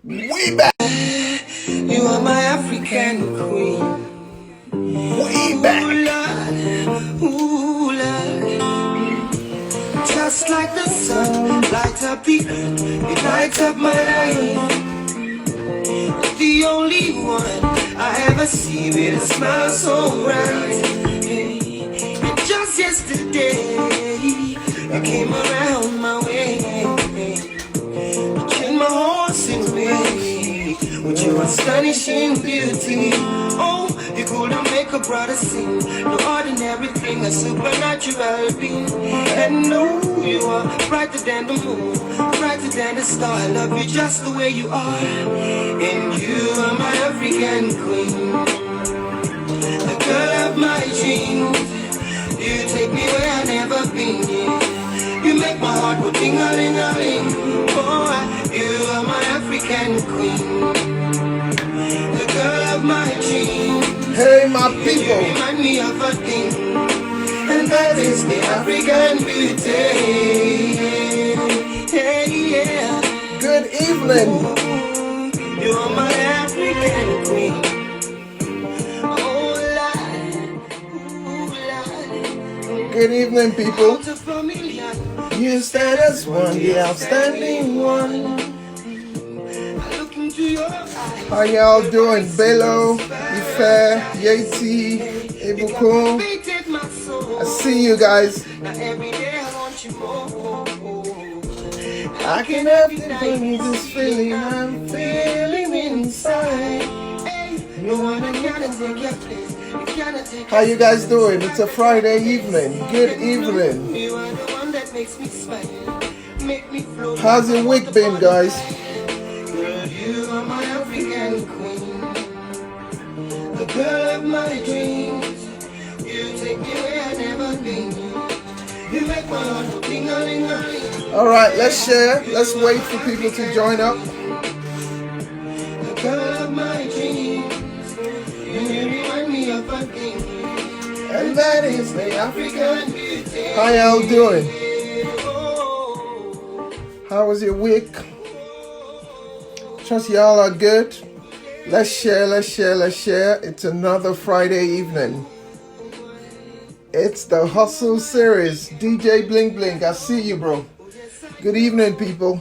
We back. You are my African queen. We back. Ooh, Lord. Just like the sun, light up the earth, it lights up my life. The only one I ever see with a smile so bright. And just yesterday, you came around my way. You changed my horse in way with your astonishing beauty. Oh, you couldn't make a brother sing. No ordinary thing, a supernatural being. And no, you are brighter than the moon, brighter than the star. I love you just the way you are. And you are my African queen, the girl of my dreams. You take me where I've never been. You make my heart go ding-a-ling-a-ling. Oh, you are my African queen, the girl of my dreams. Hey, my You people. remind me of a thing, and that is the African beauty. Hey, yeah. Good evening. You are my African queen. Oh, Lord. Good evening, people. Out of a million, You stand as one, the outstanding one. I look into your eyes. How y'all doing? Bello, Ife, Yeti, Ibuku. Beated my soul. I see you guys. Now every day I want you more. I can have this feeling I'm feeling inside. Hey, no one can take your place. You cannot take How you guys doing? It's a Friday evening. Good evening. You are the one that makes me smile, make me flow. How's your week been, guys? Girl, you are my African queen, the girl of my dreams. You take me where I've never been. You make my heart go ding-a-ling-a-ling. All right, let's share. Let's wait for people to join up. The girl of my dreams. You remind me of a thing, And that is the African beauty. How y'all doing? Oh, How was your week? Trust y'all are good. Let's share, let's share, let's share. It's another Friday evening. It's the Hustle Series. DJ Bling Bling, I see you, bro. Good evening, people.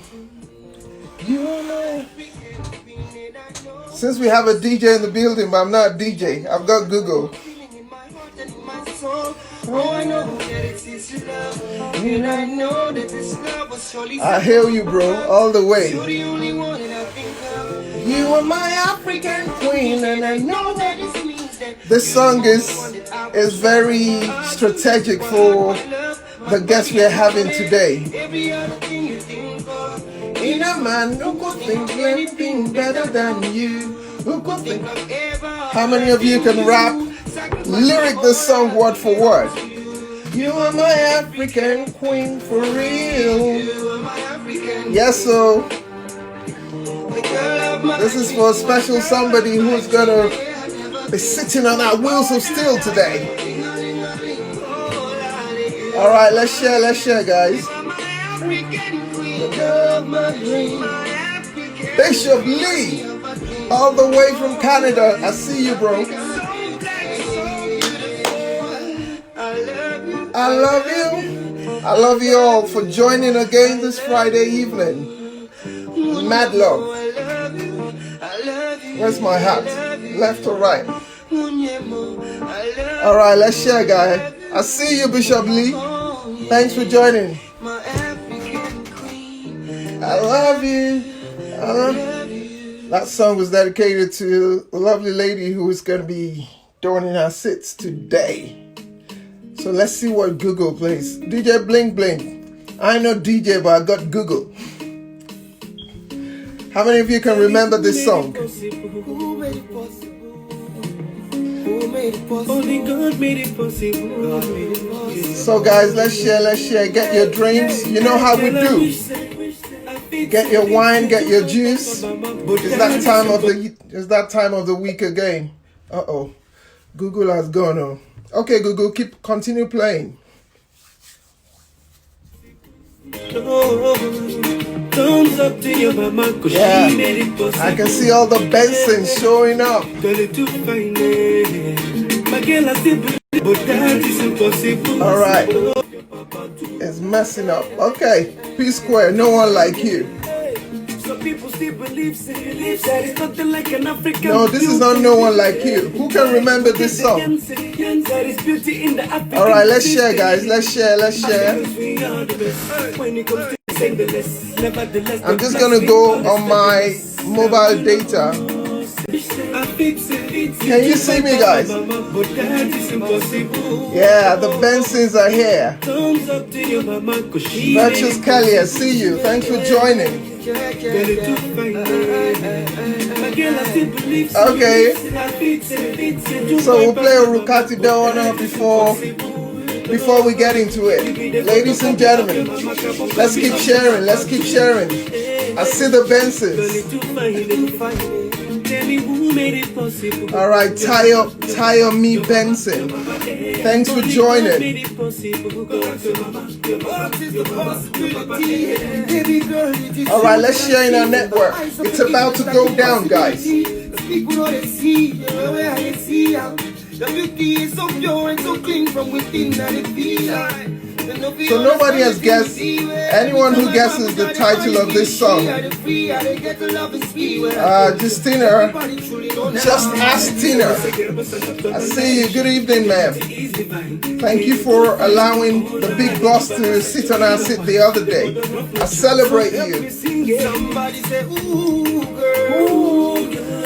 Since we have a DJ in the building, but I'm not a DJ, I've got Google. feeling in my heart and in my soul. Oh, I know that it is your love, and I know that this love was surely. I hail you, bro, all the You're way. the only one that I think of. You are my African queen, and I know that this means that this song is very strategic for the guest we're having today. every other thing you think of. In a man who could think anything better than you. Who could think? How many of you can rap, lyric this song word for word? You are my African queen for real. Yes, so this is for a special somebody who's gonna be sitting on our wheels of steel today. All right, let's share, guys. Bishop Lee, all the way from Canada. I see you, bro. I love you. I love you all for joining again this Friday evening. Mad love. Where's my hat? Left or right? All right, let's share, guys. I see you, Bishop Lee. Thanks for joining. I love you. I love you. That song was dedicated to a lovely lady who is going to be joining our sits today. So let's see what Google plays. DJ Bling Bling. I know DJ, but I got Google. How many of you can remember this song? Only God made it possible. So guys, let's share. Get your drinks. You know how we do. Get your wine, get your juice. It's that time of the week again. Uh-oh. Google has gone on. Okay, Google, continue playing. Thumbs up to your mama, cause Yeah. she made it possible. I can see all the Bensons showing up. Girl, it's too fine, eh. My girl, I still believe, but that is impossible. All right. It's messing up. Okay. P Square, no one like you. Some people still believe that it's nothing like an African. No, this is not No One Like You. Who can remember this song? All right, let's share, guys. Let's share. I'm just gonna go on my mobile data. Can you see me, guys? Yeah, the Bensons are here. Virtuous Kelly, I see you. Thanks for joining. Okay. So we'll play Rukati Dawana before we get into it. Ladies and gentlemen, let's keep sharing. I see the Bensons. All right, Tayo Me Benson. Thanks for joining. All right, let's share in our network. It's about to go down, guys. So nobody has guessed. Anyone who guesses the title of this song, just ask Tina. I see you. Good evening, ma'am. Thank you for allowing the big boss to sit on our seat the other day. I celebrate you.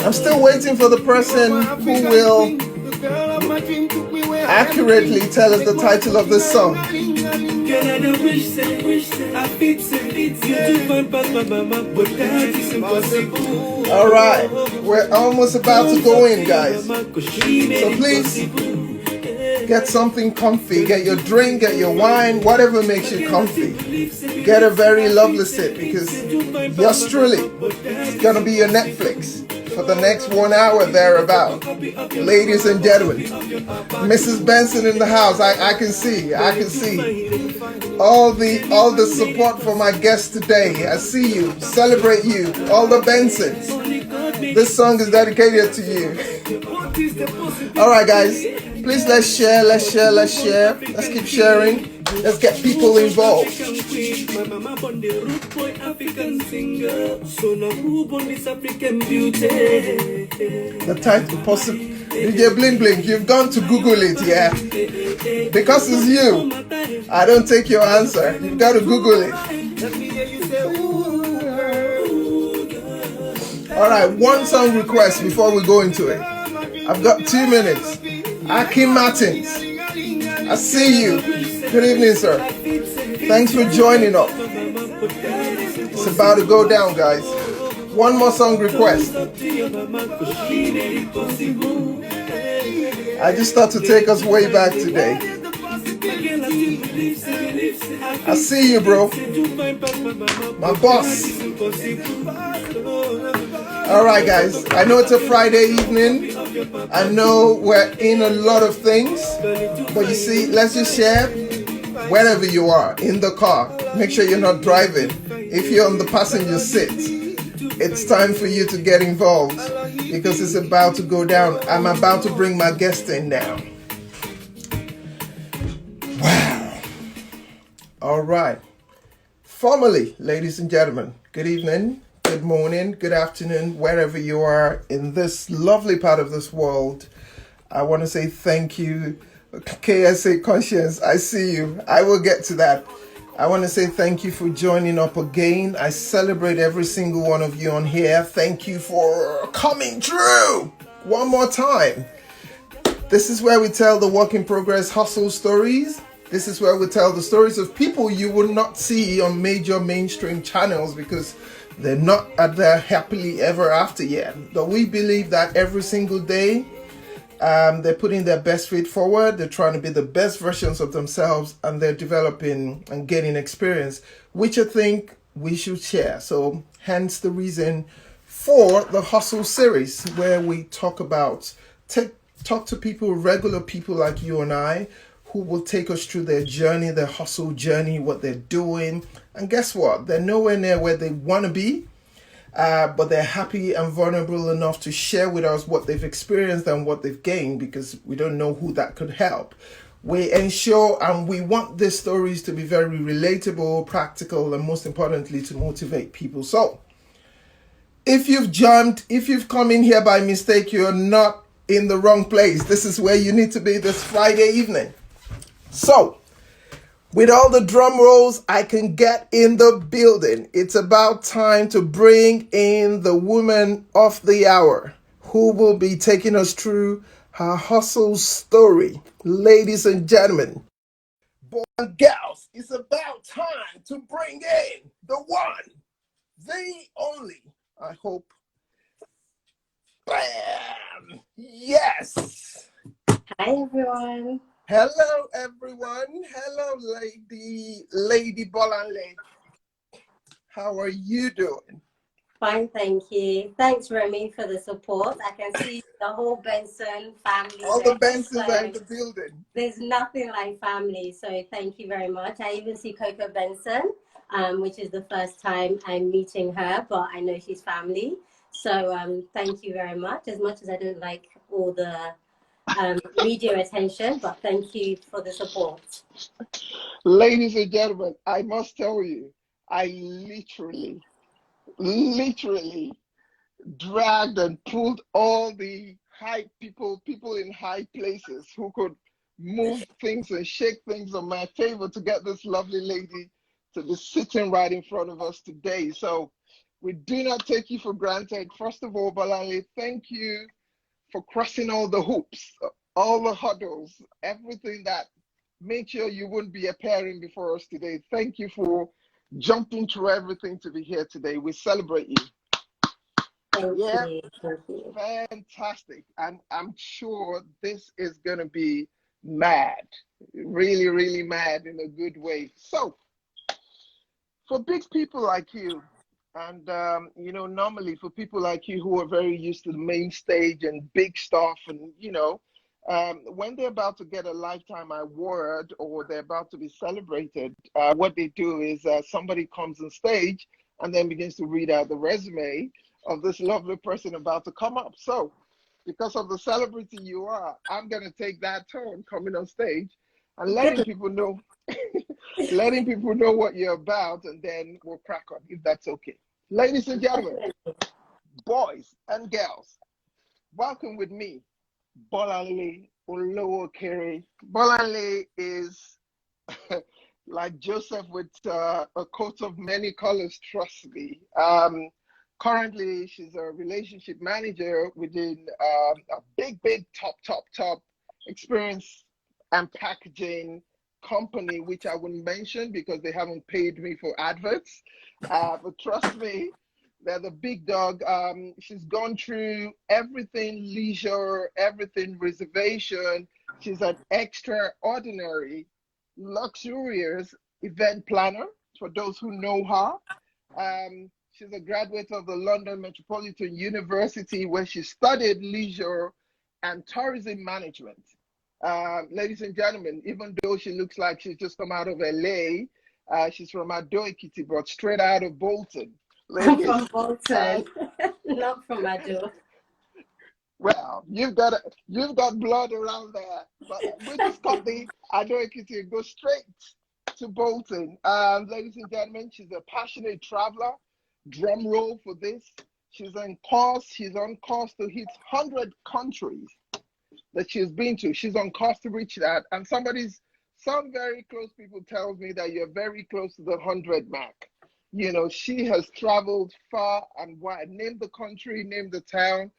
I'm still waiting for the person who will accurately tell us the title of this song. All right, we're almost about to go in, guys. So please get something comfy. Get your drink, get your wine, whatever makes you comfy. Get a very lovely seat because yours truly is gonna be your Netflix for the next 1 hour thereabout. Ladies and gentlemen, Mrs. Benson in the house. I can see all the support for my guest today. I see you, celebrate you, all the Bensons. This song is dedicated to you. All right, guys, please let's share. Let's keep sharing. Let's get people involved. The title, possible. DJ Bling Bling, you've gone to Google it, yeah? Because it's you. I don't take your answer. You've got to Google it. All right, one song request before we go into it. I've got 2 minutes. Akim Martins, I see you. Good evening, sir. Thanks for joining up. It's about to go down, guys. One more song request. I just thought to take us way back today. I see you, bro. My boss. All right, guys. I know it's a Friday evening. I know we're in a lot of things. But you see, let's just share wherever you are, in the car. Make sure you're not driving. If you're on the passenger seat, it's time for you to get involved because it's about to go down. I'm about to bring my guest in now. Wow. All right. Formally, ladies and gentlemen, good evening, good morning, good afternoon, wherever you are in this lovely part of this world. I want to say thank you. KSA Conscience, I see you. I will get to that. I want to say thank you for joining up again. I celebrate every single one of you on here. Thank you for coming through one more time. This is where we tell the work in progress hustle stories. This is where we tell the stories of people you will not see on major mainstream channels because they're not at their happily ever after yet. But we believe that every single day, they're putting their best foot forward. They're trying to be the best versions of themselves, and they're developing and gaining experience, which I think we should share. So hence the reason for the Hustle series, where we talk to people, regular people like you and I, who will take us through their journey, their hustle journey, what they're doing. And guess what? They're nowhere near where they want to be, but they're happy and vulnerable enough to share with us what they've experienced and what they've gained, because we don't know who that could help. We ensure and we want these stories to be very relatable, practical, and most importantly, to motivate people. So, if you've come in here by mistake, you're not in the wrong place. This is where you need to be this Friday evening. So, with all the drum rolls I can get in the building, it's about time to bring in the woman of the hour who will be taking us through her hustle story. Ladies and gentlemen, boys and girls, it's about time to bring in the one, the only, I hope. Bam! Yes! Hi, everyone. Hello, everyone. Hello, Lady Bolanle. How are you doing? Fine, thank you. Thanks, Remy, for the support. I can see the whole Benson family All the there. Bensons So are in the building. there's nothing like family. So thank you very much. I even see Coco Benson, which is the first time I'm meeting her, but I know she's family. So thank you very much. As much as I don't like all the media attention, but thank you for the support. Ladies and gentlemen, I must tell you, I literally dragged and pulled all the high people in high places who could move things and shake things on my favor to get this lovely lady to be sitting right in front of us today. So we do not take you for granted. First of all, Bolanle, thank you for crossing all the hoops, all the hurdles, everything that made sure you wouldn't be appearing before us today. Thank you for jumping through everything to be here today. We celebrate you. Thank you. Thank you. Fantastic. And I'm sure this is going to be mad, really mad in a good way. So, for big people like you, and normally for people like you who are very used to the main stage and big stuff, and when they're about to get a lifetime award or they're about to be celebrated, what they do is somebody comes on stage and then begins to read out the resume of this lovely person about to come up. So, because of the celebrity you are, I'm going to take that turn coming on stage and letting people know what you're about, and then we'll crack on, if that's okay. Ladies and gentlemen, boys and girls, welcome with me, Bolanle Olowookere. Bolanle is like Joseph with a coat of many colors, trust me. Currently, she's a relationship manager within a big top experience and packaging company, which I wouldn't mention because they haven't paid me for adverts. But trust me, they're the big dog. She's gone through everything leisure, everything reservation. She's an extraordinary, luxurious event planner for those who know her. She's a graduate of the London Metropolitan University, where she studied leisure and tourism management. Ladies and gentlemen, even though she looks like she's just come out of LA, she's from Ado-Ekiti, but straight out of Bolton. I'm from Bolton, not from Ado. Well, you've got blood around there, but we just cut the Ado-Ekiti and go straight to Bolton. Ladies and gentlemen, she's a passionate traveler. Drum roll for this. She's on course to hit 100 countries that she's been to. She's on course to reach that. And some very close people tells me that you're very close to the 100 mark. She has traveled far and wide. Name the country, name the town.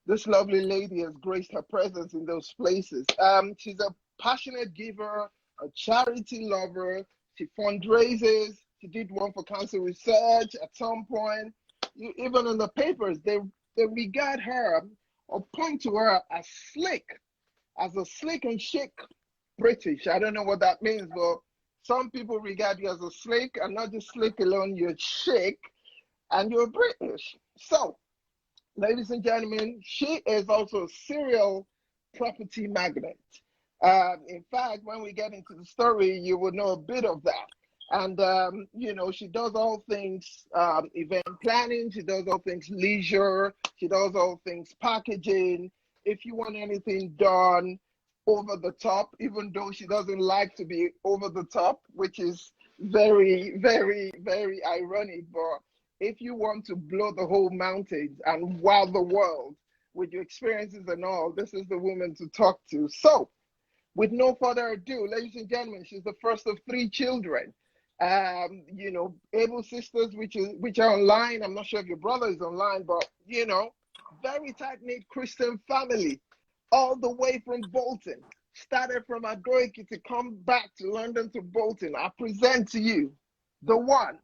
This lovely lady has graced her presence in those places. She's a passionate giver, a charity lover. She fundraises. She did one for cancer research at some point. Even in the papers, they regard her or point to her as a slick and chic British. I don't know what that means, but some people regard you as a slick, and not just slick alone, you're chic and you're British. So, ladies and gentlemen, she is also a serial property magnate. In fact, when we get into the story, you will know a bit of that. And, you know, she does all things event planning. She does all things leisure. She does all things packaging. If you want anything done over the top, even though she doesn't like to be over the top, which is very, very, very ironic. But if you want to blow the whole mountains and wow the world with your experiences and all, this is the woman to talk to. So, with no further ado, ladies and gentlemen, she's the first of 3 children. You know, able sisters, which are online. I'm not sure if your brother is online, but you know, very tight-knit Christian family, all the way from Bolton. Started from Adoiki to come back to London to Bolton. I present to you the one,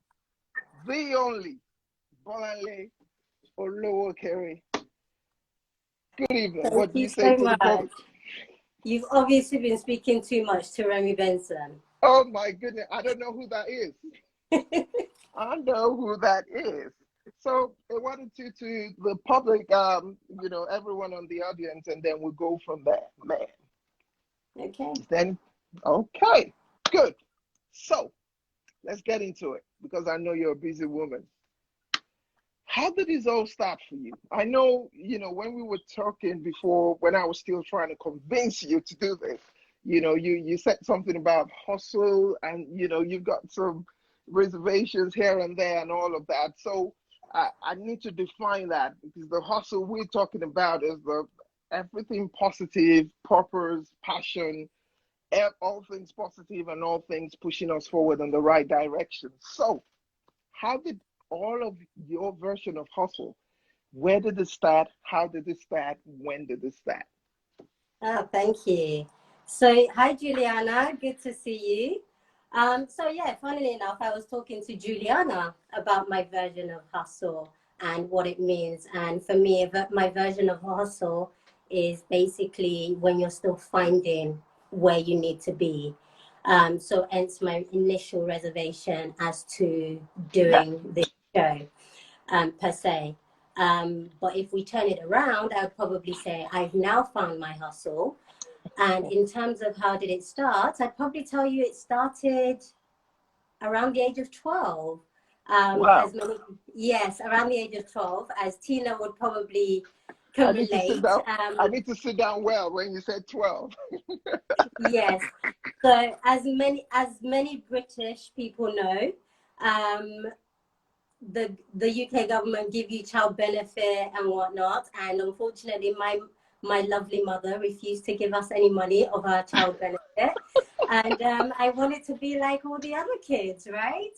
the only, Bolanle Olowookere. Good evening. Thank What do you you say so to the much. public? You've obviously been speaking too much to Remy Benson. Oh my goodness, I don't know who that is. I know who that is. So I wanted to the public, you know, everyone on the audience, and then we'll go from there, man. Okay. Then, okay, good. So let's get into it because I know you're a busy woman. How did this all start for you? I know, you know, when we were talking before, when I was still trying to convince you to do this, you know, you said something about hustle and, you know, you've got some reservations here and there and all of that. So I need to define that because the hustle we're talking about is the everything positive, purpose, passion, all things positive and all things pushing us forward in the right direction. So how did all of your version of hustle, where did it start? How did it start? When did it start? Oh, thank you. So, hi, Juliana. Good to see you. So yeah, funnily enough, I was talking to Juliana about my version of hustle and what it means. And for me, my version of hustle is basically when you're still finding where you need to be. So hence my initial reservation as to doing this show, per se. But if we turn it around, I would probably say I've now found my hustle. And in terms of how did it start, I'd probably tell you it started around the age of 12. Wow. Yes, around the age of 12, as Tina would probably I can need to sit relate. down. I need to sit down well when you said 12. Yes. So as many British people know, um, the UK government give you child benefit and whatnot, and unfortunately my lovely mother refused to give us any money of our child benefit, and I wanted to be like all the other kids, right?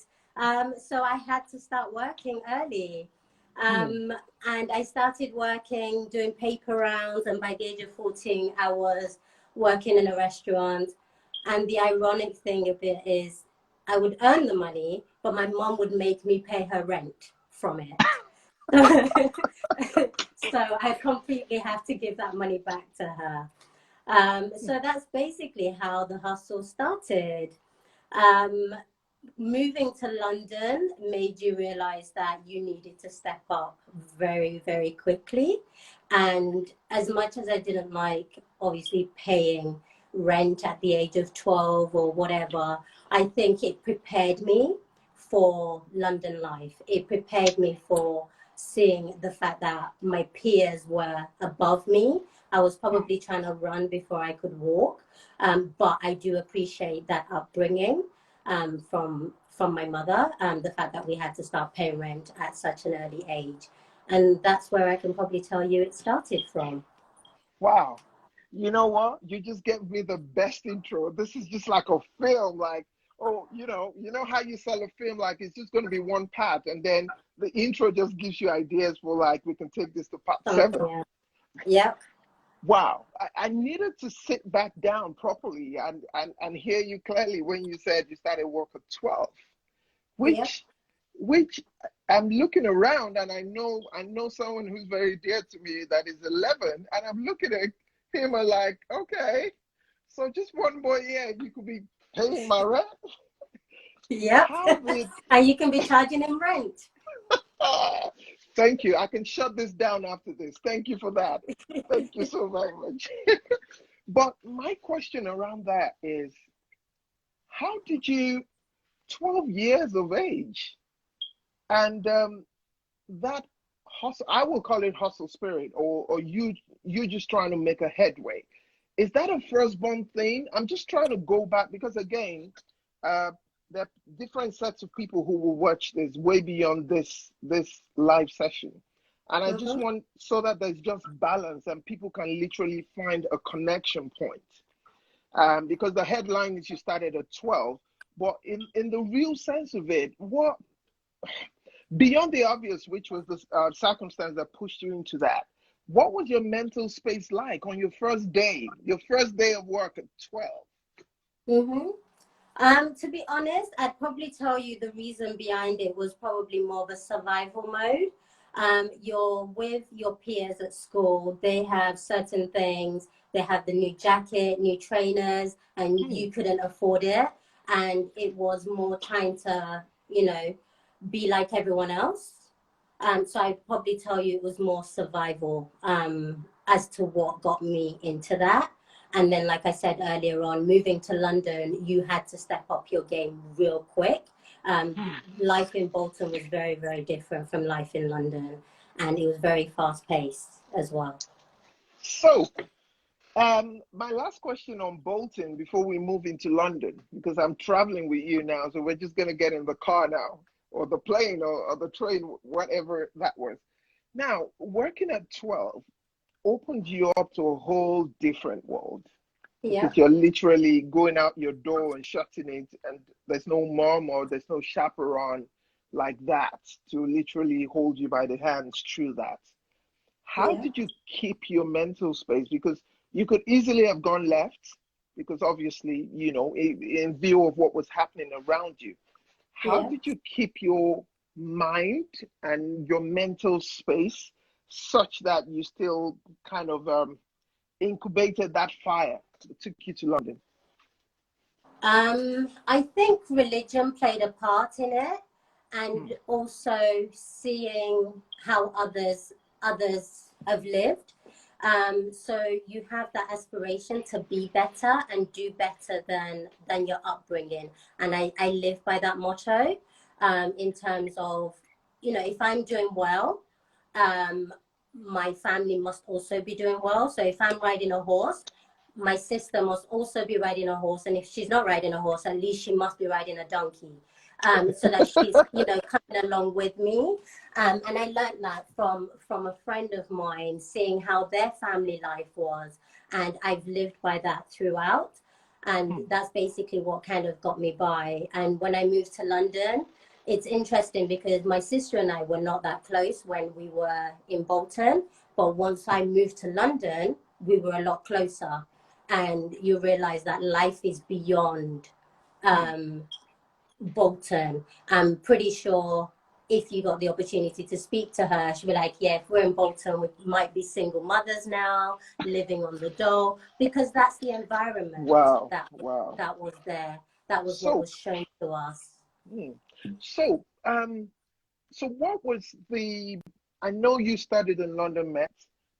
So I had to start working early, and I started working doing paper rounds, and by the age of 14 I was working in a restaurant. And the ironic thing of it is I would earn the money, but my mom would make me pay her rent from it. So I completely have to give that money back to her. So that's basically how the hustle started. Um, Moving to London made you realize that you needed to step up very, very quickly. And as much as I didn't like, obviously, paying rent at the age of 12 or whatever, I think it prepared me for London life. It prepared me for seeing the fact that my peers were above me. I was probably trying to run before I could walk, but I do appreciate that upbringing from my mother, the fact that we had to start paying rent at such an early age. And that's where I can probably tell you it started from. Wow. You know what? You just gave me the best intro. This is just like a film, like, oh, you know how you sell a film, like it's just going to be one part, and then the intro just gives you ideas for like we can take this to part 7. Something else. Yep. Wow. I needed to sit back down properly and hear you clearly when you said you started work at 12, Yep. which I'm looking around and I know someone who's very dear to me that is 11, and I'm looking at him and like, okay, so just one more year you could be paying my rent. Yep. How did And you can be charging him rent. thank you. I can shut this down after this. Thank you for that. Thank you so very much. But my question around that is, how did you, 12 years of age, and that hustle, I will call it hustle spirit, or you just trying to make a headway. Is that a firstborn thing? I'm just trying to go back because again, uh, there are different sets of people who will watch this way beyond this live session. And I just Mm-hmm. want so that there's just balance and people can literally find a connection point. Because the headline is you started at 12, but in the real sense of it, what beyond the obvious, which was the circumstance that pushed you into that, what was your mental space like on your first day of work at 12? Mm-hmm. To be honest, I'd probably tell you the reason behind it was probably more of a survival mode. You're with your peers at school, they have certain things, they have the new jacket, new trainers, and Hmm. you couldn't afford it. And it was more trying to, be like everyone else. So I'd probably tell you it was more survival as to what got me into that. And then, like I said earlier on, moving to London, you had to step up your game real quick. Um, Life in Bolton was very, very different from life in London, and it was very fast paced as well. So, my last question on Bolton before we move into London, because I'm traveling with you now, so we're just gonna get in the car now, or the plane, or the train, whatever that was. Now, working at 12 opened you up to a whole different world Yeah, because you're literally going out your door and shutting it, and there's no mom or there's no chaperone like that to literally hold you by the hands through that. How yeah, did you keep your mental space? Because you could easily have gone left, because obviously, in view of what was happening around you. How yeah. did you keep your mind and your mental space such that you still kind of incubated that fire that took you to London? I think religion played a part in it, and Hmm. also seeing how others have lived. So you have that aspiration to be better and do better than your upbringing, and I live by that motto. In terms of, if I'm doing well, um, my family must also be doing well. So if I'm riding a horse, my sister must also be riding a horse, and if she's not riding a horse, at least she must be riding a donkey, so that she's coming along with me. And I learned that from a friend of mine, seeing how their family life was, and I've lived by that throughout, and Hmm. that's basically what kind of got me by. And when I moved to London, it's interesting because my sister and I were not that close when we were in Bolton, but once I moved to London, we were a lot closer, and you realize that life is beyond Hmm. um, Bolton. I'm pretty sure if you got the opportunity to speak to her, she'd be like, yeah, if we're in Bolton, we might be single mothers now, living on the dole, because that's the environment Wow, that wow. that was there. That was what So, was shown to us. hmm. so, so what was the? I know you studied in London Met,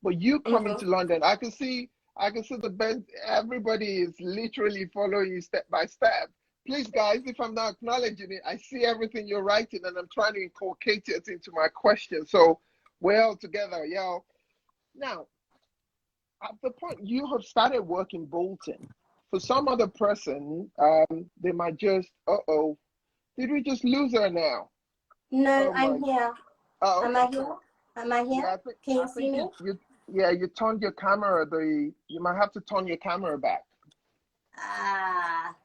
but you coming Mm-hmm. to London, I can see the best. Everybody is literally following you step by step. Please, guys, if I'm not acknowledging it, I see everything you're writing, and I'm trying to inculcate it into my question. So we're all together, y'all. Now, at the point you have started working Bolton, for some other person, they might just, oh, did we just lose her now? No, Oh my. I'm here. Oh, Am okay, I here? cool. Am I here? Yeah, Can you I see think me? yeah, you turned your camera. You might have to turn your camera back. Ah,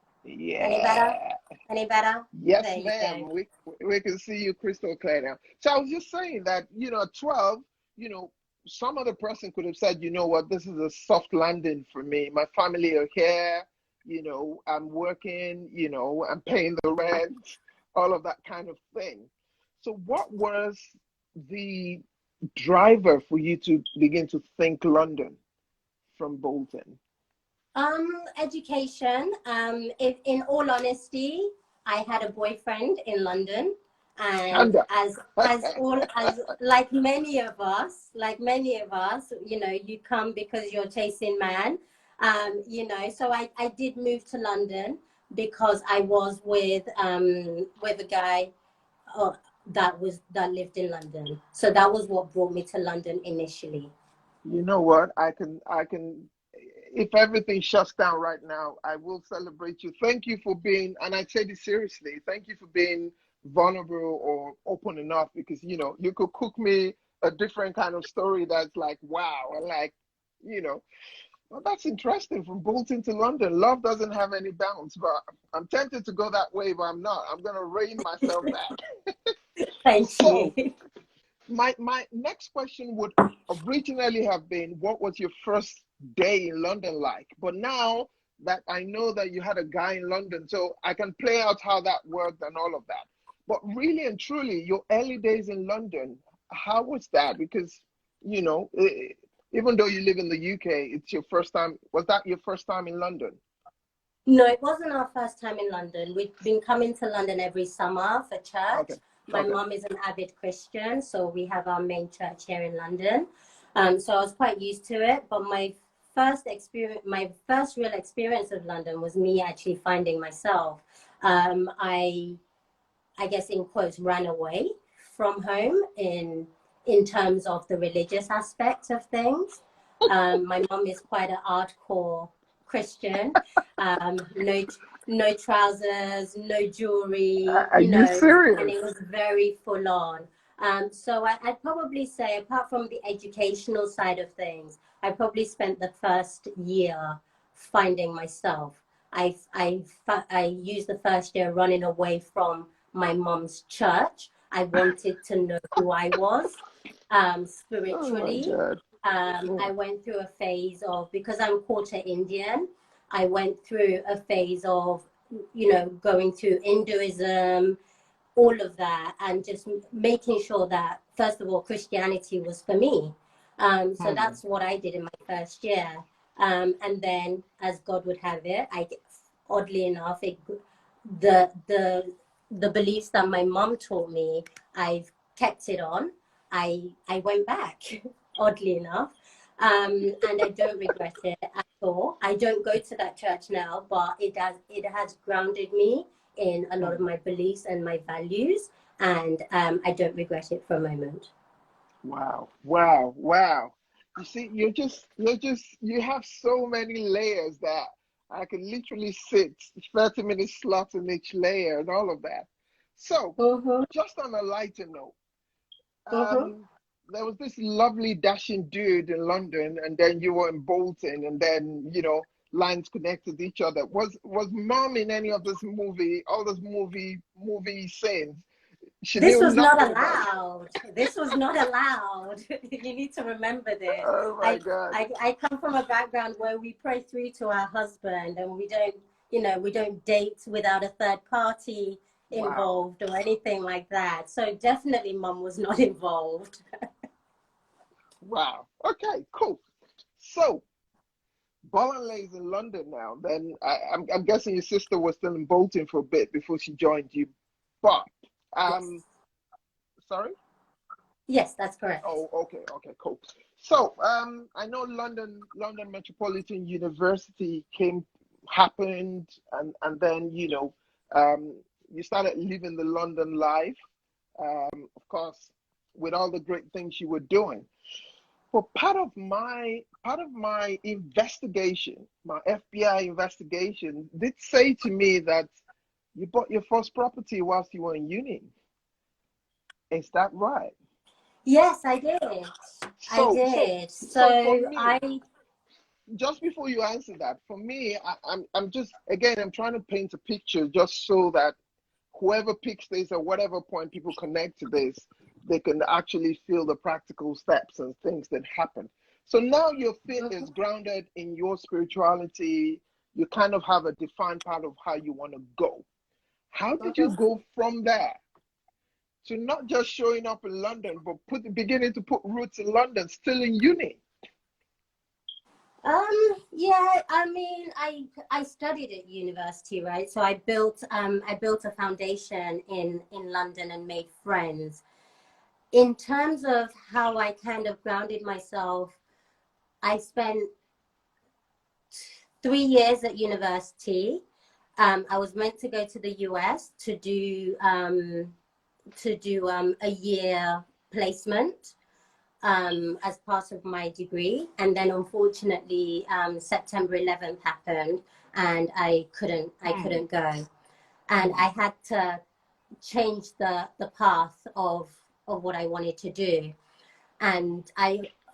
any better? Yeah. Any better? Yes, There you ma'am. go. We can see you crystal clear now. So I was just saying that, at 12, you know, some other person could have said, you know what, this is a soft landing for me. My family are here, I'm working, I'm paying the rent, all of that kind of thing. So what was the driver for you to begin to think London from Bolton? Education. If in all honesty, I had a boyfriend in London, and Stand up. as like many of us, you come because you're chasing man. You know, so I did move to London because I was with a guy that lived in London. So that was what brought me to London initially. You know what? I can, if everything shuts down right now, I will celebrate you. Thank you for being, and I say this seriously, thank you for being vulnerable or open enough because, you could cook me a different kind of story that's like, wow, and like, you know, well, that's interesting from Bolton to London. Love doesn't have any bounds, but I'm tempted to go that way, but I'm not. I'm going to rein myself back. Thank you. So, my next question would originally have been, what was your first day in London like? But now that I know that you had a guy in London, so I can play out how that worked and all of that. But really and truly, your early days in London, how was that? Because, even though you live in the UK, it's your first time. Was that your first time in London? No, it wasn't our first time in London. We've been coming to London every summer for church. Okay. My Okay. mum is an avid Christian, so we have our main church here in London. So I was quite used to it. But my first real experience of London was me actually finding myself. I guess in quotes, ran away from home in terms of the religious aspect of things. My mum is quite an hardcore Christian. No trousers, no jewelry, Are you and serious? it was very full on. So I'd probably say, apart from the educational side of things, I probably spent the first year finding myself. I used the first year running away from my mom's church. I wanted to know who I was Oh my spiritually. God. I went through a phase of, because I'm quarter Indian, I went through a phase of, going through Hinduism, all of that, and just making sure that, first of all, Christianity was for me. So Hmm. that's what I did in my first year. And then, as God would have it, oddly enough, the the the beliefs that my mom taught me, I've kept it on. I went back, oddly enough, and I don't regret it at all. I don't go to that church now, but it has grounded me in a lot of Hmm. my beliefs and my values, and I don't regret it for a moment. Wow, wow, wow. You see, you have so many layers that I can literally sit 30 minutes slot in each layer and all of that. So, Mm-hmm, just on a lighter note, mm-hmm. there was this lovely dashing dude in London, and then you were in Bolton, and then, lines connected each other. Was mom in any of this movie, all those movie scenes? She This knew was not nothing about. allowed. This was not allowed. You need to remember this. Oh my I, God. I come from a background where we pray through to our husband, and we don't date without a third party Wow. involved or anything like that. So definitely mom was not involved. Wow. Okay, cool. So, Bolanle is in London now. Then I'm guessing your sister was still in Bolton for a bit before she joined you. But, Yes. um, sorry? Yes, that's correct. Oh, okay, okay, cool. So, I know London Metropolitan University happened, and then, you started living the London life, of course, with all the great things you were doing. Well, part of my investigation, my FBI investigation, did say to me that you bought your first property whilst you were in uni. Is that right? Yes, I did. I So, so, did. so for So me, just before you answer that, for me, I'm just again, I'm trying to paint a picture just so that whoever picks this at whatever point people connect to this, they can actually feel the practical steps and things that happen. So now your fit is grounded in your spirituality. You kind of have a defined part of how you want to go. How did you Mhm. go from there to not just showing up in London, but beginning to put roots in London, still in uni? Yeah, I mean, I studied at university, right? So I built a foundation in London and made friends. In terms of how I kind of grounded myself, I spent 3 years at university. I was meant to go to the US to do a year placement as part of my degree, and then unfortunately September 11th happened, and I couldn't go, and I had to change the path of what I wanted to do. And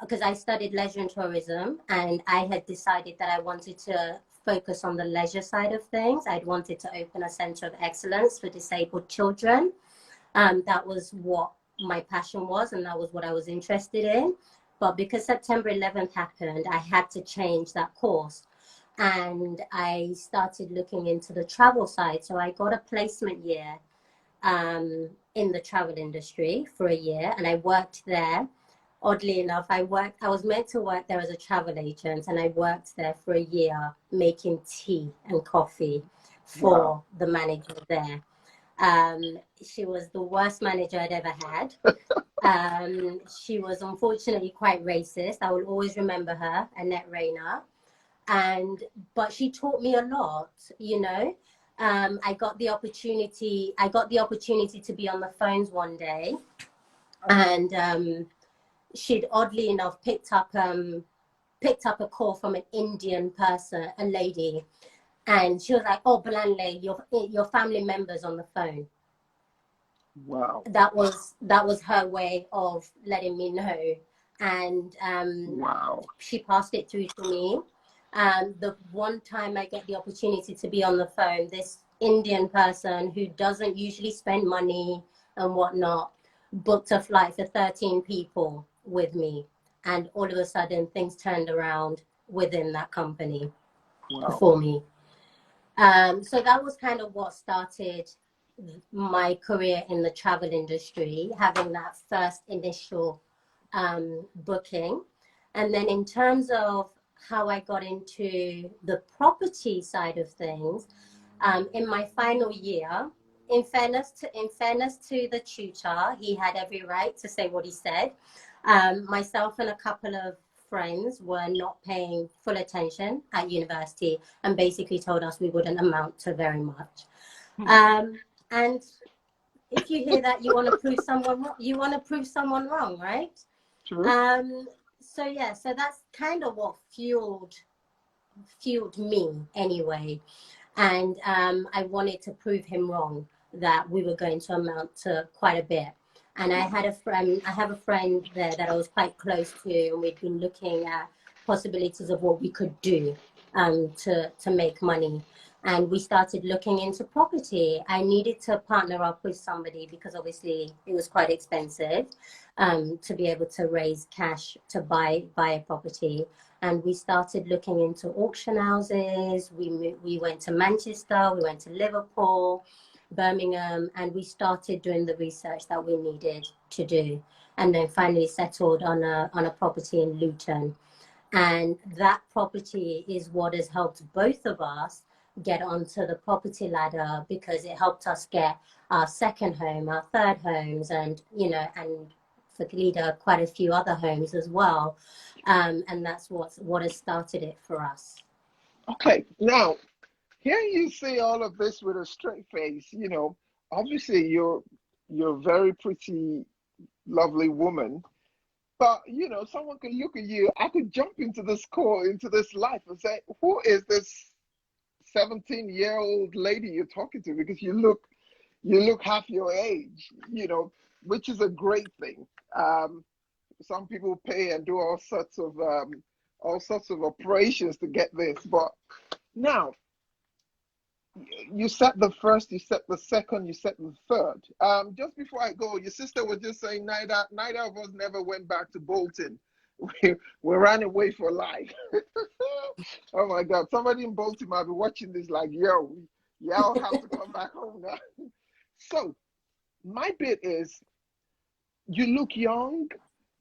because I studied leisure and tourism, and I had decided that I wanted to focus on the leisure side of things. I'd wanted to open a center of excellence for disabled children. That was what my passion was, and that was what I was interested in. But because September 11th happened, I had to change that course. And I started looking into the travel side. So I got a placement year in the travel industry for a year, and I worked there. Oddly enough, I was meant to work there as a travel agent, and I worked there for a year making tea and coffee for the manager there. She was the worst manager I'd ever had. She was unfortunately quite racist. I will always remember her, Annette Rayner. But she taught me a lot, you know. I got the opportunity to be on the phones one day, and she'd oddly enough picked up a call from an Indian person, a lady, and she was like, "Oh, Bolanle, your family member's on the phone." Wow. That was her way of letting me know, and Wow. she passed it through to me. The one time I get the opportunity to be on the phone, this Indian person who doesn't usually spend money and whatnot booked a flight for 13 people with me, and all of a sudden things turned around within that company for me. So that was kind of what started my career in the travel industry, having that first initial booking. And then in terms of how I got into the property side of things, in my final year, in fairness to the tutor, he had every right to say what he said. Myself and a couple of friends were not paying full attention at university, and basically told us we wouldn't amount to very much. And if you hear that, you want to prove someone wrong, right? True. So yeah, so that's kind of what fueled me anyway. And I wanted to prove him wrong, that we were going to amount to quite a bit. And I have a friend there that I was quite close to, and we'd been looking at possibilities of what we could do to make money. And we started looking into property. I needed to partner up with somebody because obviously it was quite expensive to be able to raise cash to buy a property. And we started looking into auction houses. We went to Manchester, we went to Liverpool, Birmingham, and we started doing the research that we needed to do. And then finally settled on a property in Luton. And that property is what has helped both of us get onto the property ladder, because it helped us get our second home, our third homes, and, you know, and for Kalida, quite a few other homes as well. And that's what has started it for us. Okay, now hearing you say all of this with a straight face, you know, obviously you're a very pretty, lovely woman. But you know, someone could look at you. I could jump into this life, and say, "Who is this 17-year-old lady you're talking to?" Because you look half your age, you know, which is a great thing. Some people pay and do all sorts of operations to get this, but now you set the first, you set the second, you set the third. Just before I go, your sister was just saying neither of us never went back to Bolton. We ran away for life. Oh my God! Somebody in Bolton might be watching this like, yo, y'all have to come back home now. So my bit is, you look young.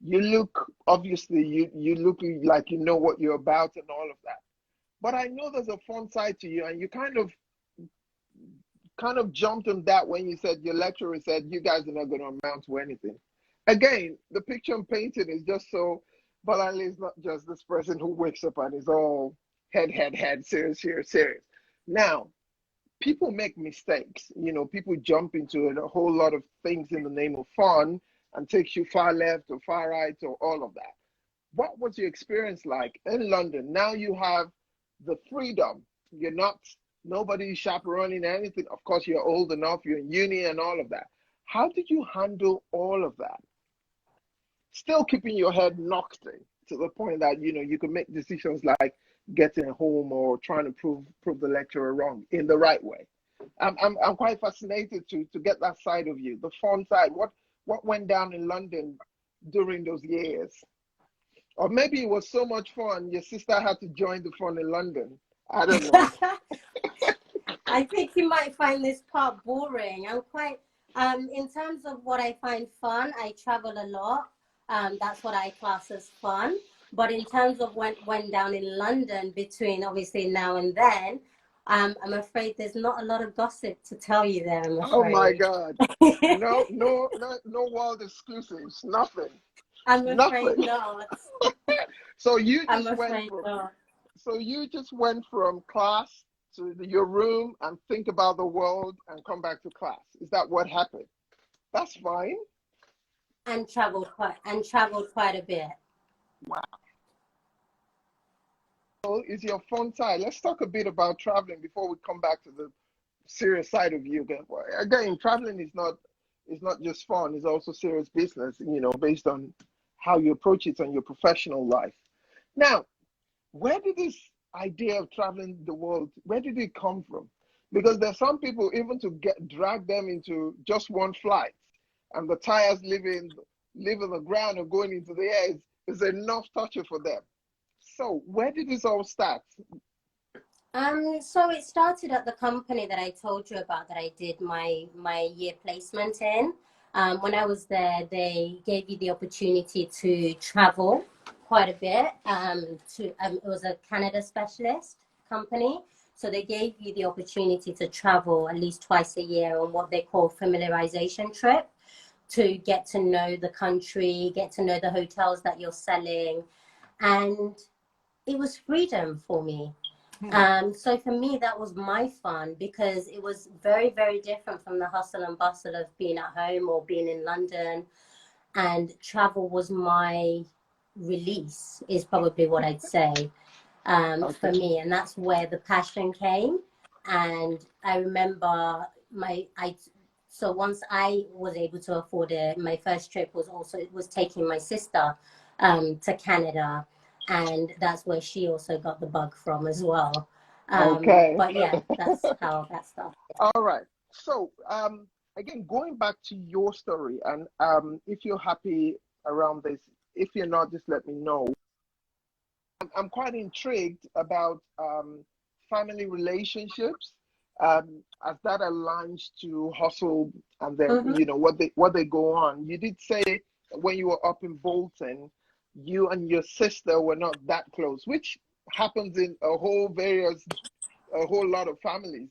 You look, obviously, you look like you know what you're about and all of that. But I know there's a fun side to you, and you kind of jumped on that when you said your lecturer said you guys are not going to amount to anything. Again, the picture I'm painting is just so Bolanle is not just this person who wakes up and is all head, serious. Now, people make mistakes. People jump into it, a whole lot of things in the name of fun and takes you far left or far right or all of that. What was your experience like in London? Now you have the freedom. You're not, nobody's chaperoning anything. Of course, you're old enough, you're in uni and all of that. How did you handle all of that? Still keeping your head knocked in to the point that, you can make decisions like getting home or trying to prove the lecturer wrong in the right way. I'm quite fascinated to get that side of you, the fun side. What went down in London during those years? Or maybe it was so much fun, your sister had to join the fun in London. I don't know. I think you might find this part boring. I'm quite, in terms of what I find fun, I travel a lot. That's what I class as fun. But in terms of what went down in London between obviously now and then, I'm afraid there's not a lot of gossip to tell you there, I'm Oh my afraid. God. No wild exclusives, nothing. I'm afraid Nothing. not. So you I'm just went afraid not. from class to your room and think about the world and come back to class. Is that what happened? That's fine. And traveled quite a bit. Wow. Is your fun side. Let's talk a bit about traveling before we come back to the serious side of you again. Again, traveling is not just fun, it's also serious business, based on how you approach it on your professional life. Now, where did this idea of traveling the world, where did it come from? Because there's some people, even to drag them into just one flight and the tires leaving the ground or going into the air is enough torture for them. So where did this all start? So it started at the company that I told you about that I did my year placement in. When I was there, they gave you the opportunity to travel quite a bit. It was a Canada specialist company, so they gave you the opportunity to travel at least twice a year on what they call familiarization trip, to get to know the country, get to know the hotels that you're selling, and it was freedom for me. So for me, that was my fun because it was very, very different from the hustle and bustle of being at home or being in London. And travel was my release, is probably what I'd say, for me. And that's where the passion came. And I remember so once I was able to afford it, my first trip was taking my sister to Canada. And that's where she also got the bug from as well. Okay. But yeah, that's how that started. All right. So, again, going back to your story, and if you're happy around this, if you're not, just let me know. I'm quite intrigued about family relationships, as that aligns to hustle and then what they go on. You did say when you were up in Bolton, you and your sister were not that close, which happens in a whole lot of families.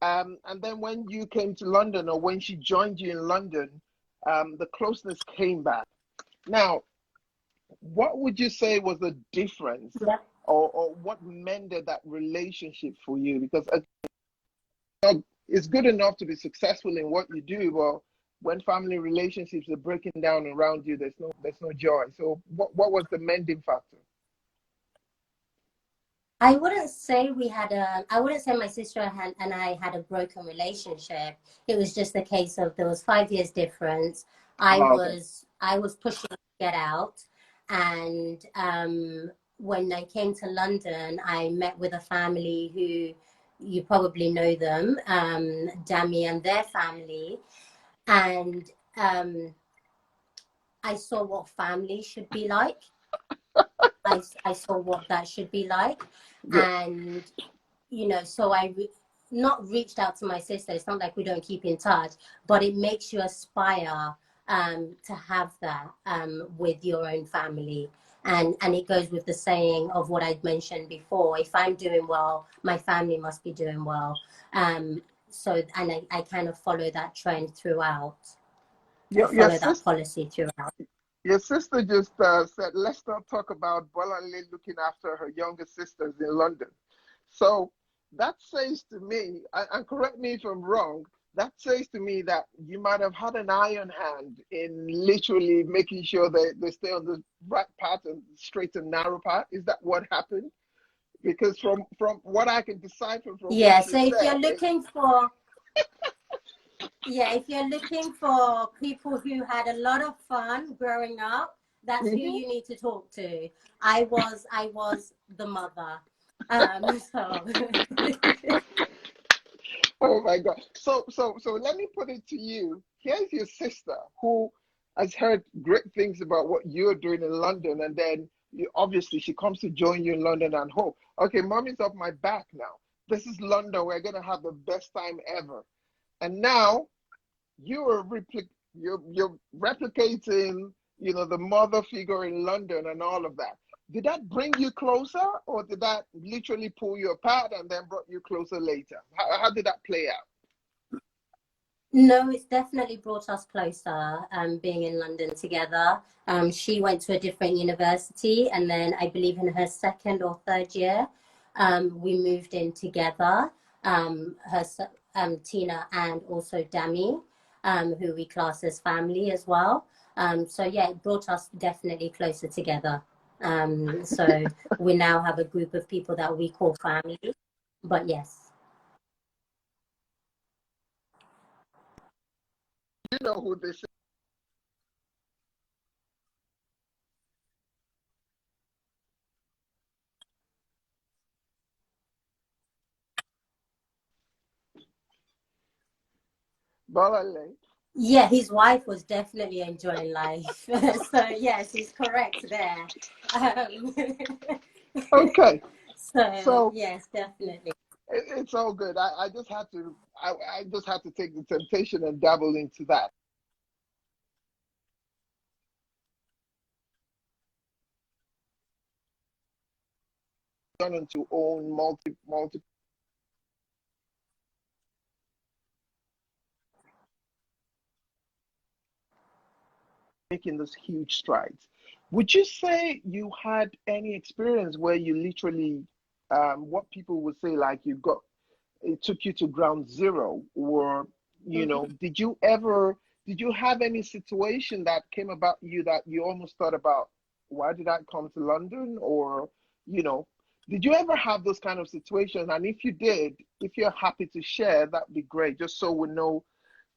And then when you came to London, or when she joined you in London, the closeness came back. Now, what would you say was the difference, Yeah. or what mended that relationship for you? Because it's good enough to be successful in what you do, but when family relationships are breaking down around you, there's no joy. So what was the mending factor? I wouldn't say my sister and I had a broken relationship. It was just a case of there was 5 years difference. Okay. I was pushing to get out. And when I came to London, I met with a family who you probably know them, Dami and their family. And I saw what family should be like. I saw what that should be like. Yeah. And, so not reached out to my sister. It's not like we don't keep in touch, but it makes you aspire to have that with your own family. And it goes with the saying of what I'd mentioned before. If I'm doing well, my family must be doing well. And I kind of follow that trend throughout, Your follow that sister policy throughout. Your sister just said, let's not talk about Bolanle looking after her younger sisters in London. So that says to me, and correct me if I'm wrong, that says to me that you might have had an iron hand in literally making sure that they stay on the right path and straight and narrow path. Is that what happened? Because from what I can decipher from what Yeah, you so if you're said, looking for, yeah, if you're looking for people who had a lot of fun growing up, that's who Mhm. you need to talk to. I was the mother. So Oh my God. So let me put it to you. Here's your sister who has heard great things about what you're doing in London, and then obviously she comes to join you in London and hope, okay, mommy's off my back now. This is London. We're gonna have the best time ever. And now you're you're replicating, the mother figure in London and all of that. Did that bring you closer, or did that literally pull you apart and then brought you closer later? How did that play out? no, it's definitely brought us closer, being in London together. She went to a different university, and then I believe in her second or third year, we moved in together. Tina and also Dami, who we class as family as well. So yeah, it brought us definitely closer together. So we now have a group of people that we call family. But yes. You know who this is? Bolanle. Yeah, his wife was definitely enjoying life. So yes, he's correct there. Um, Okay, so so yes, definitely. it's all good. I just had to I just had to take the temptation and dabble into that. Done to own multi making those huge strides. Would you say you had any experience where you literally, what people would say, like it took you to ground zero, or, Mhm. did you have any situation that came about you that you almost thought about, why did I come to London? Or, you know, did you ever have those kind of situations? And if you did, if you're happy to share, that'd be great, just so we know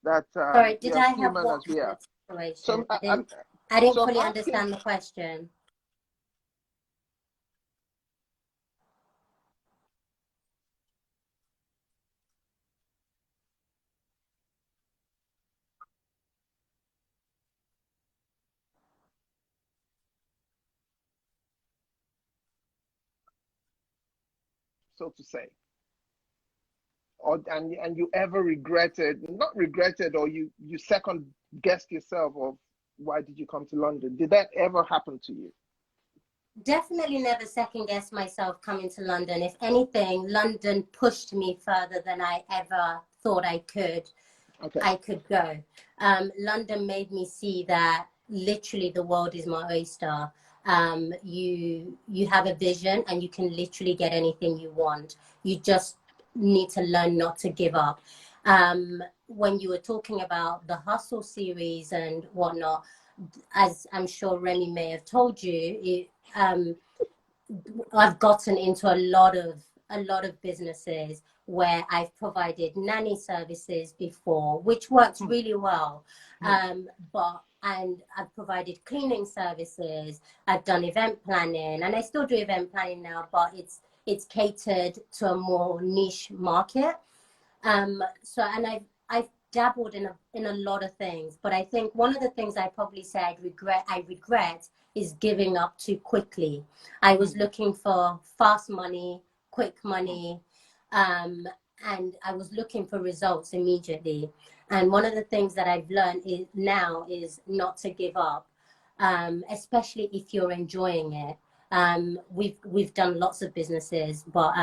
that Sorry, did you're as I have human what as we kind are. of So situation? I'm I didn't so I'm fully asking, understand the question. so to say, or and you ever regretted, not regretted, or you second guessed yourself of why did you come to London? Did that ever happen to you? Definitely never second guessed myself coming to London. If anything, London pushed me further than I ever thought Okay. I could go. London made me see that literally the world is my oyster. You have a vision and you can literally get anything you want. You just need to learn not to give up. When you were talking about the Hustle series and whatnot, as I'm sure Remy may have told you, I've gotten into a lot of businesses where I've provided nanny services before, which works Hmm, really well. hmm, And I've provided cleaning services. I've done event planning, and I still do event planning now, but it's catered to a more niche market. So and I've dabbled in a lot of things, but I think one of the things I probably say I regret is giving up too quickly. I was hmm, looking for fast money, quick hmm, money, um, and I was looking for results immediately. And one of the things that I've learned is not to give up, especially if you're enjoying it. We've done lots of businesses, but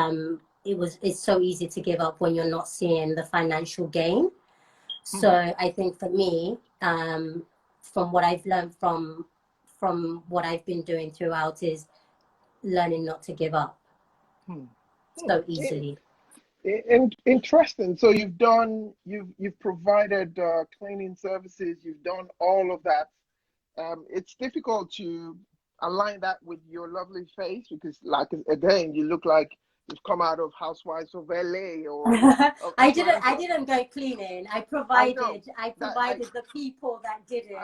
it's so easy to give up when you're not seeing the financial gain. So hmm. I think for me, from what I've learned from from what I've been doing throughout is learning not to give up so easily. Interesting. So you've provided cleaning services. You've done all of that. It's difficult to align that with your lovely face because, like, again, you look like you've come out of Housewives of LA or of I Atlanta. didn't go cleaning. I I know provided the people that did it.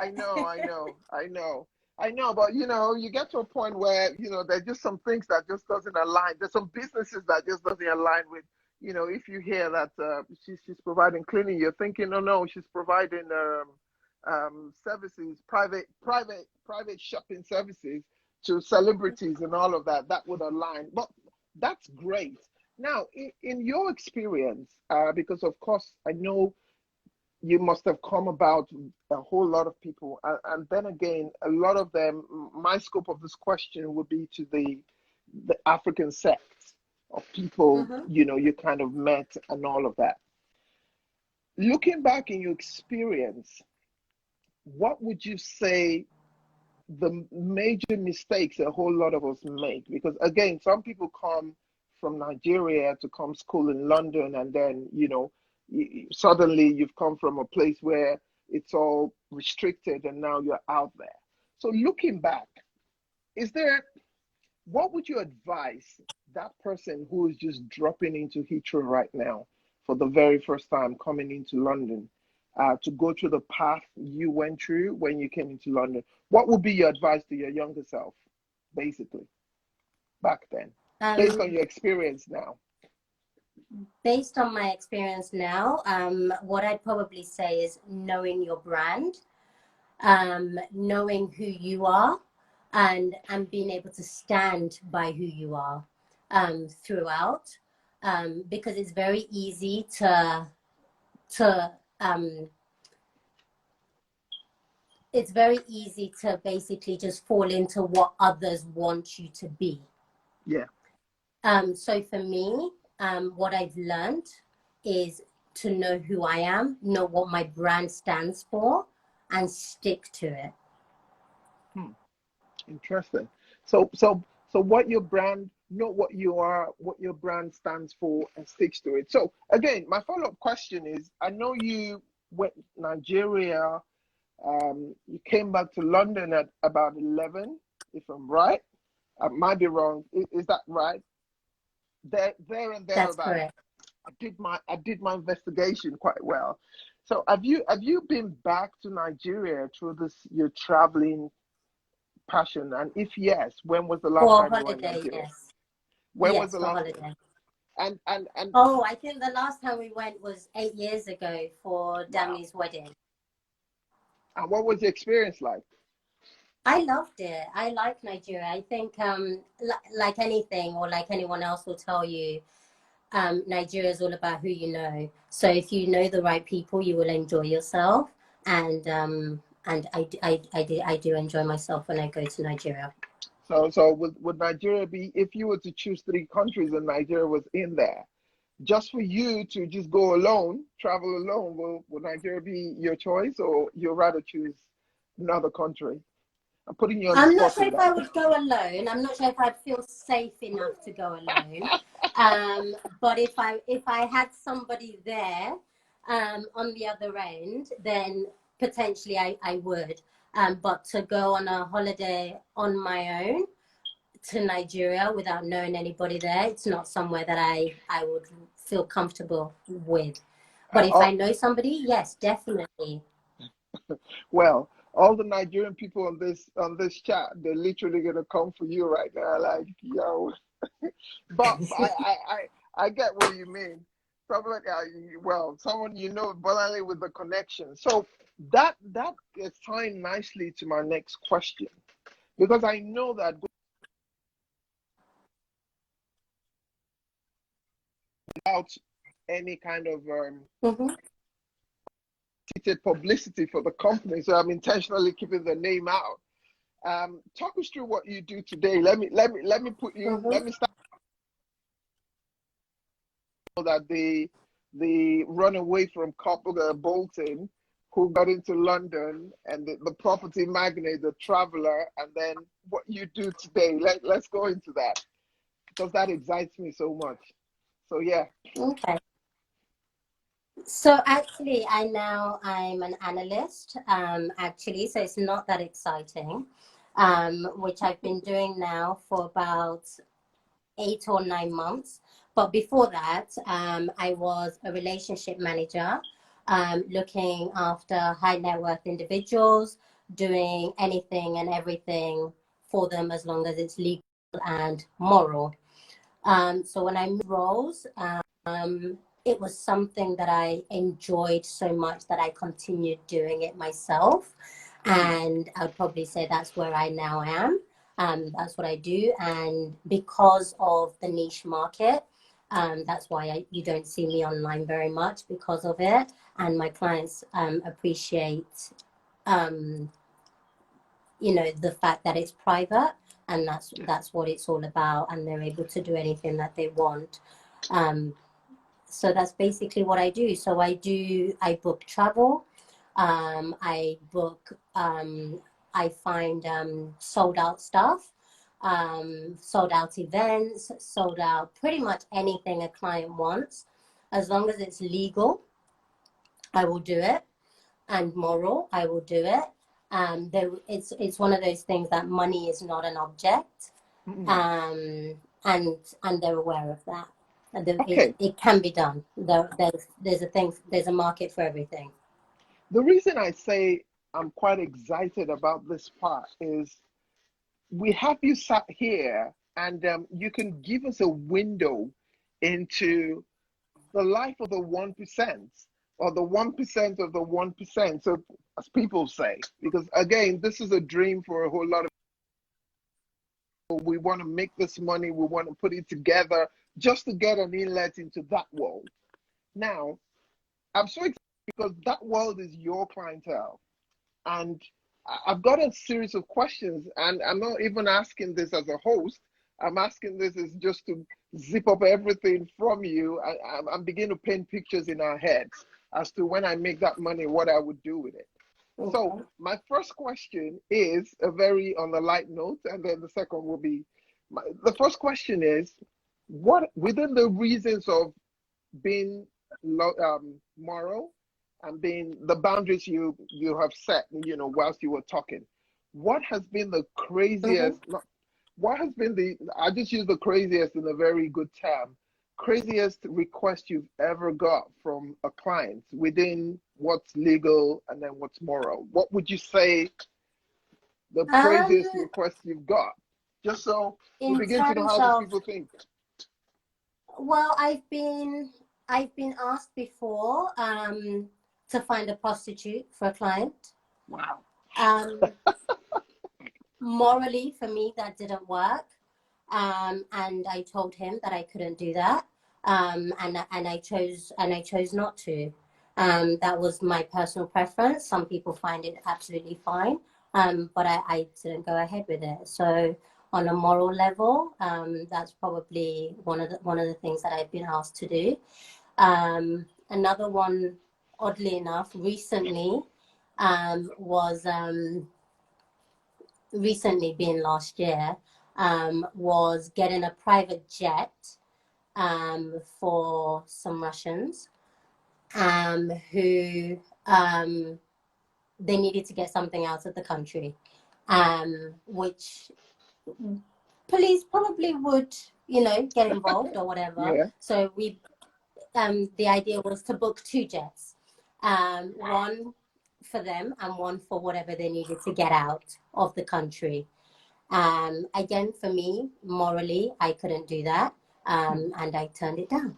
I know, but you get to a point where there's just some things that just doesn't align. There's some businesses that just doesn't align with, if you hear that she's providing cleaning, you're thinking, oh no, she's providing services, private shopping services to celebrities and all of that. That would align, but that's great. Now, in your experience, because of course I know you must have come about a whole lot of people, and then again, a lot of them. My scope of this question would be to the African sects of people you kind of met and all of that. Looking back in your experience, what would you say the major mistakes a whole lot of us make? Because again, some people come from Nigeria to come school in London, and then suddenly you've come from a place where it's all restricted and now you're out there. So looking back, what would you advise that person who is just dropping into Heathrow right now for the very first time coming into London, to go through the path you went through when you came into London? What would be your advice to your younger self, basically, back then, based on your experience now? Based on my experience now, what I'd probably say is knowing your brand, knowing who you are, and being able to stand by who you are throughout, because it's very easy to basically just fall into what others want you to be. Yeah. So for me, what I've learned is to know who I am, know what my brand stands for, and stick to it. Interesting. So what your brand, know what you are, what your brand stands for, and sticks to it. So again, my follow-up question is, I know you went Nigeria, you came back to London at about 11, if I'm right. I might be wrong. Is that right? There and there. That's correct. I did my investigation quite well. So have you been back to Nigeria through this your traveling passion? And if yes, when was the last For time you went to holiday, Nigeria? yes. When Yes, was the for last holiday. time? And Oh, I think the last time we went was 8 years ago for Dami's wedding. And what was the experience like? I loved it. I like Nigeria. I think like anything, or like anyone else will tell you, Nigeria is all about who you know. So if you know the right people, you will enjoy yourself. And I do enjoy myself when I go to Nigeria. So would Nigeria be, if you were to choose 3 countries and Nigeria was in there, just for you to just go alone, travel alone, will Nigeria be your choice, or you'd rather choose another country? I'm putting you on the I'm not spot sure with if I that. would go alone. I'm not sure if I'd feel safe enough to go alone. But if I had somebody there on the other end, then potentially I would. But to go on a holiday on my own to Nigeria without knowing anybody there, it's not somewhere that I would feel comfortable with. But if I know somebody, yes, definitely. Well, all the Nigerian people on this chat, they're literally gonna come for you right now, like, yo. But I get what you mean. Someone, someone Bolanle with the connection. So that is tying nicely to my next question, because I know that without any kind of publicity for the company, so I'm intentionally keeping the name out. Talk us through what you do today. Let me put you. Let me start that they run away from Bolton who got into London and the property magnate, the traveler, and then what you do today. Let's go into that because that excites me so much. So yeah. Okay. So actually, I'm an analyst, actually, so it's not that exciting, which I've been doing now for about 8 or 9 months. But before that, I was a relationship manager, looking after high net worth individuals, doing anything and everything for them as long as it's legal and moral. So when I moved roles, it was something that I enjoyed so much that I continued doing it myself. And I would probably say that's where I now am. That's what I do. And because of the niche market, that's why you don't see me online very much because of it. And my clients appreciate, the fact that it's private, and that's what it's all about. And they're able to do anything that they want. So that's basically what I do. So I book travel. I find sold out stuff, sold out events, sold out pretty much anything a client wants. As long as it's legal, I will do it, and moral, I will do it. It's one of those things that money is not an object, and they're aware of that. Okay. It can be done. There's a market for everything. The reason I say I'm quite excited about this part is we have you sat here and you can give us a window into the life of the 1% or the 1% of the 1%. So, as people say, because again, this is a dream for a whole lot of people. We want to make this money, we want to put it together just to get an inlet into that world. Now, I'm so excited because that world is your clientele. And I've got a series of questions, and I'm not even asking this as a host. I'm asking this is just to zip up everything from you. I'm beginning to paint pictures in our heads as to when I make that money, what I would do with it. So my first question is a very on the light note, and then the second will be the first question is what within the reasons of being moral and being the boundaries you have set, whilst you were talking, what has been the craziest, what has been I just use the craziest in a very good term, craziest request you've ever got from a client within what's legal and then what's moral? What would you say the craziest request you've got? Just so we begin to know how these people think. Well, I've been asked before to find a prostitute for a client. Wow. Morally, for me, that didn't work. And I told him that I couldn't do that. And I chose not to. That was my personal preference. Some people find it absolutely fine. But I didn't go ahead with it. So on a moral level, that's probably one of the things that I've been asked to do. Another one, oddly enough, recently was recently being last year, was getting a private jet for some Russians who they needed to get something out of the country, which police probably would, get involved or whatever. Yeah. So the idea was to book two jets, one for them and one for whatever they needed to get out of the country. Again, for me, morally, I couldn't do that, and I turned it down.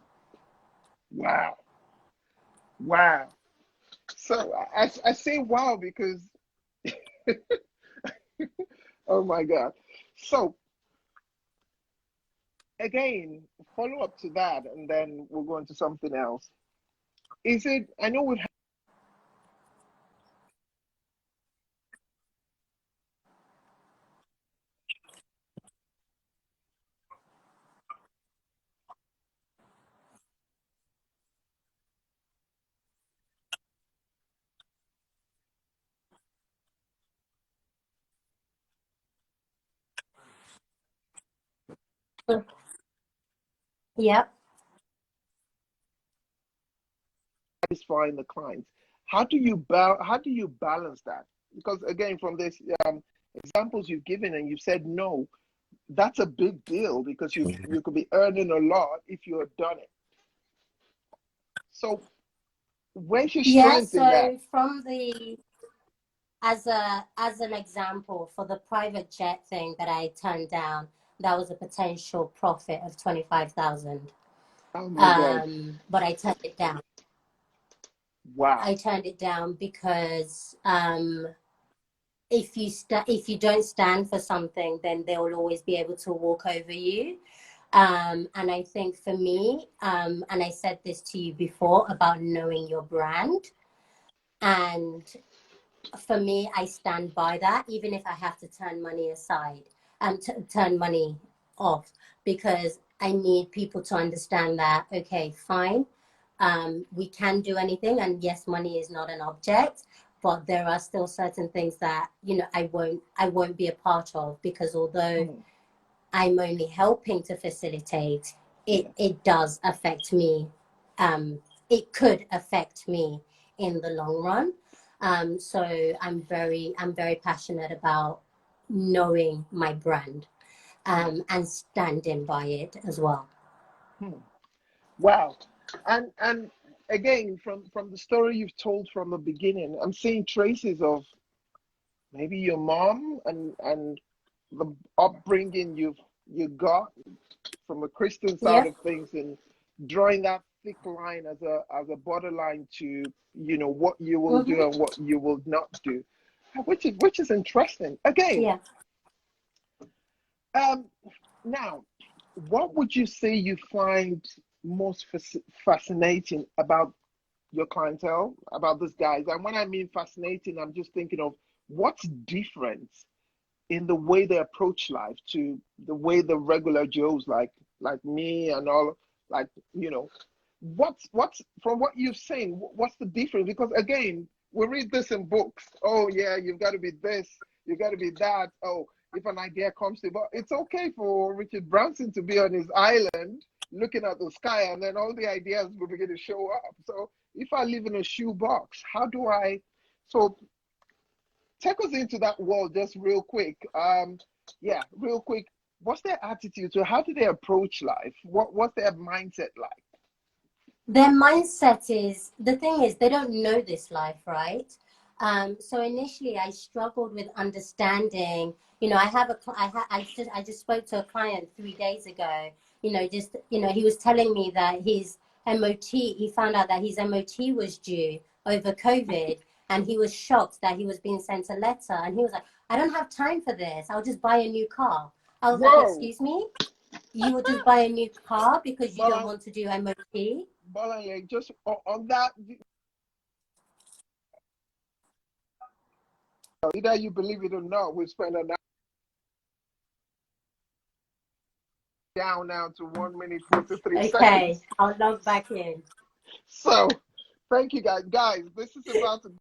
Wow. Wow. So I say wow because oh my God. So again, follow up to that, and then we'll go into something else. Is it? I know we've. Yep. Satisfying the clients. How do you balance that? Because again, from this examples you've given and you've said no, that's a big deal because you could be earning a lot if you had done it. So where's your Yeah, strength in that? so from the as an example, for the private jet thing that I turned down, that was a potential profit of 25,000. Oh my God. But I turned it down. Wow. I turned it down because if you don't stand for something, then they will always be able to walk over you. And I think for me, and I said this to you before about knowing your brand, and for me, I stand by that, even if I have to turn money aside and turn money off, because I need people to understand that, okay, fine, we can do anything. And yes, money is not an object, but there are still certain things that, I won't be a part of, because although Mm, I'm only helping to facilitate, yeah. it does affect me. It could affect me in the long run. So I'm very passionate about knowing my brand, Mm, and standing by it as well. mm. Wow. And again, from the story you've told from the beginning, I'm seeing traces of maybe your mom and the upbringing you got from a Christian side Yeah. of things, and drawing that thick line as a borderline to what you will Mm-hmm. do and what you will not do, which is interesting. Again, Yeah. um, now, what would you say you find most fascinating about your clientele, about these guys? And when I mean fascinating, I'm just thinking of what's different in the way they approach life to the way the regular Joes like me and all, like what's from what you've seen, what's the difference? Because again, we read this in books. Oh yeah, you've got to be this, you've got to be that. Oh, if an idea comes to, but it's okay for Richard Branson to be on his island looking at the sky, and then all the ideas will begin to show up. So if I live in a shoebox, how do I? So take us into that world just real quick. Yeah, real quick. What's their attitude? So how do they approach life? What's their mindset like? Their mindset is, the thing is, they don't know this life, right? So initially I struggled with understanding, I have a, I just spoke to a client 3 days ago, he was telling me that his MOT, he found out that his MOT was due over COVID, and he was shocked that he was being sent a letter, and he was like, I don't have time for this. I'll just buy a new car. I was like, Whoa, excuse me? You would just buy a new car because you don't Bolan, want to do MOT? Bolanle, just on that, either you believe it or not, we spent an hour down now to 1 minute 43 seconds. Okay, I'll log back in. So, thank you guys. Guys, this is about to